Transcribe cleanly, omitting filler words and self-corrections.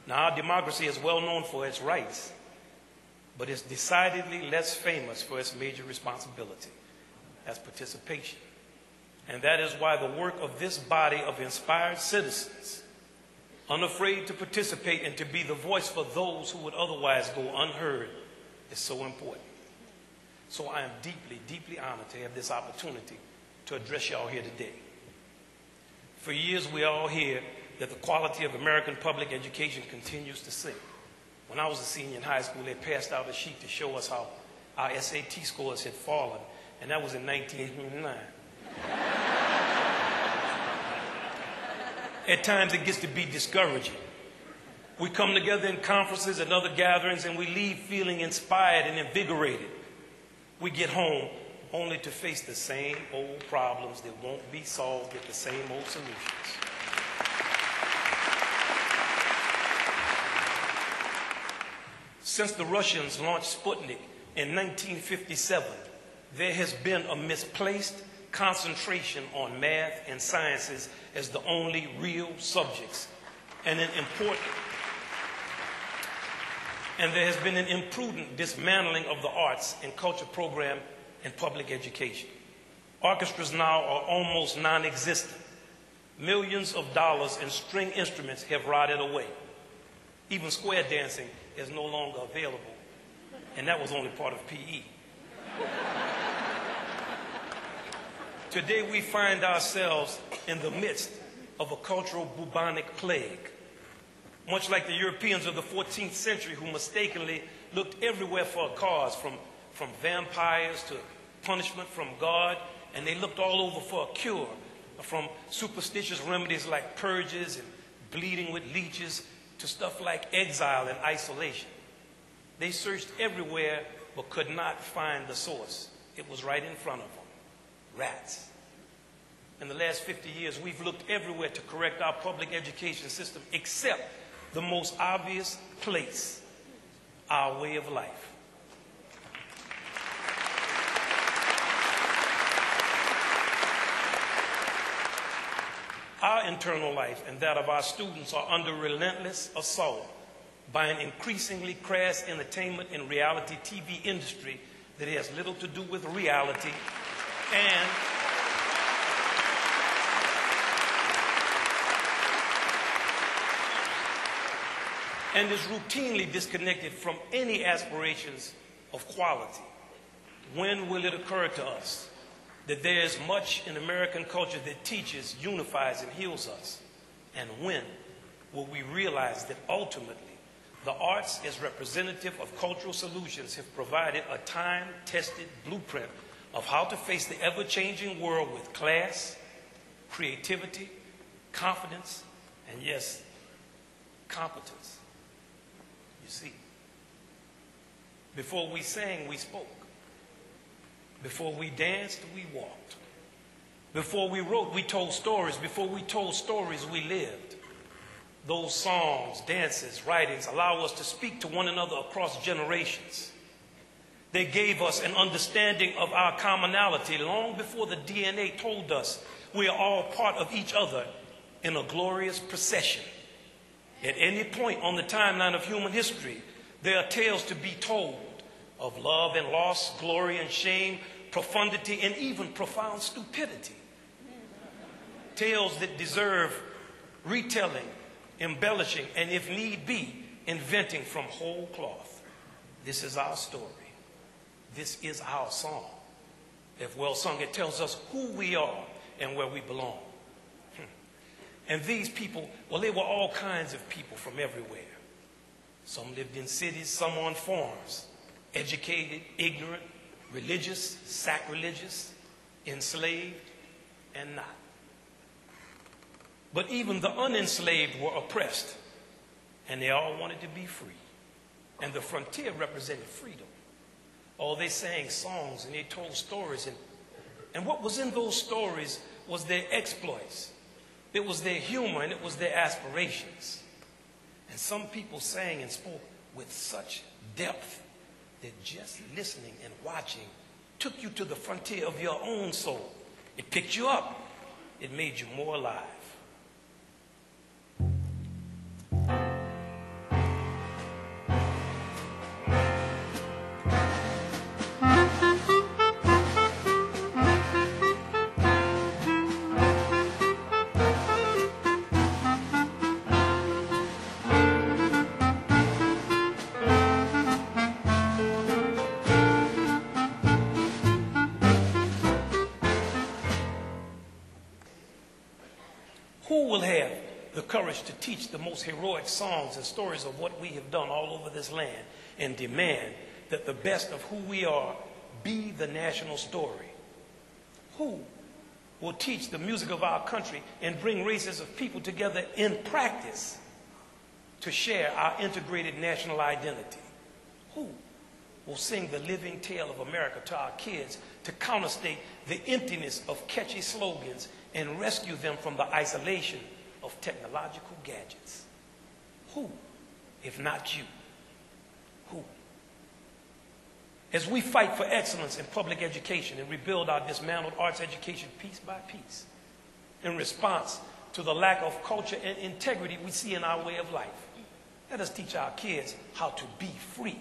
Now, our democracy is well known for its rights, but it's decidedly less famous for its major responsibility. That's participation. And that is why the work of this body of inspired citizens, unafraid to participate and to be the voice for those who would otherwise go unheard, is so important. So I am deeply, deeply honored to have this opportunity to address y'all here today. For years, we all hear that the quality of American public education continues to sink. When I was a senior in high school, they passed out a sheet to show us how our SAT scores had fallen, and that was in 1989. At times, it gets to be discouraging. We come together in conferences and other gatherings, and we leave feeling inspired and invigorated. We get home only to face the same old problems that won't be solved with the same old solutions. Since the Russians launched Sputnik in 1957, there has been a misplaced concentration on math and sciences as the only real subjects, and there has been an imprudent dismantling of the arts and culture program in public education. Orchestras now are almost non-existent. Millions of dollars in string instruments have rotted away. Even square dancing is no longer available, and that was only part of PE. Today we find ourselves in the midst of a cultural bubonic plague. Much like the Europeans of the 14th century who mistakenly looked everywhere for a cause, from vampires to punishment from God, and they looked all over for a cure, from superstitious remedies like purges and bleeding with leeches to stuff like exile and isolation. They searched everywhere but could not find the source. It was right in front of them. Rats. In the last 50 years, we've looked everywhere to correct our public education system except the most obvious place, our way of life. Our internal life and that of our students are under relentless assault by an increasingly crass entertainment and reality TV industry that has little to do with reality and is routinely disconnected from any aspirations of quality. When will it occur to us that there is much in American culture that teaches, unifies, and heals us? And when will we realize that ultimately the arts as representative of cultural solutions have provided a time-tested blueprint of how to face the ever-changing world with class, creativity, confidence, and yes, competence? You see, before we sang, we spoke. Before we danced, we walked. Before we wrote, we told stories. Before we told stories, we lived. Those songs, dances, writings allow us to speak to one another across generations. They gave us an understanding of our commonality long before the DNA told us we are all part of each other in a glorious procession. At any point on the timeline of human history, there are tales to be told of love and loss, glory and shame, profundity and even profound stupidity. Tales that deserve retelling, embellishing, and if need be, inventing from whole cloth. This is our story. This is our song. If well sung, it tells us who we are and where we belong. And these people, well, they were all kinds of people from everywhere. Some lived in cities, some on farms, educated, ignorant, religious, sacrilegious, enslaved, and not. But even the unenslaved were oppressed, and they all wanted to be free. And the frontier represented freedom. Oh, they sang songs and they told stories. And what was in those stories was their exploits. It was their humor and it was their aspirations. And some people sang and spoke with such depth that just listening and watching took you to the frontier of your own soul. It picked you up. It made you more alive. Who will have the courage to teach the most heroic songs and stories of what we have done all over this land and demand that the best of who we are be the national story? Who will teach the music of our country and bring races of people together in practice to share our integrated national identity? Who will sing the living tale of America to our kids to counterstate the emptiness of catchy slogans and rescue them from the isolation of technological gadgets? Who, if not you? Who? As we fight for excellence in public education and rebuild our dismantled arts education piece by piece, in response to the lack of culture and integrity we see in our way of life, let us teach our kids how to be free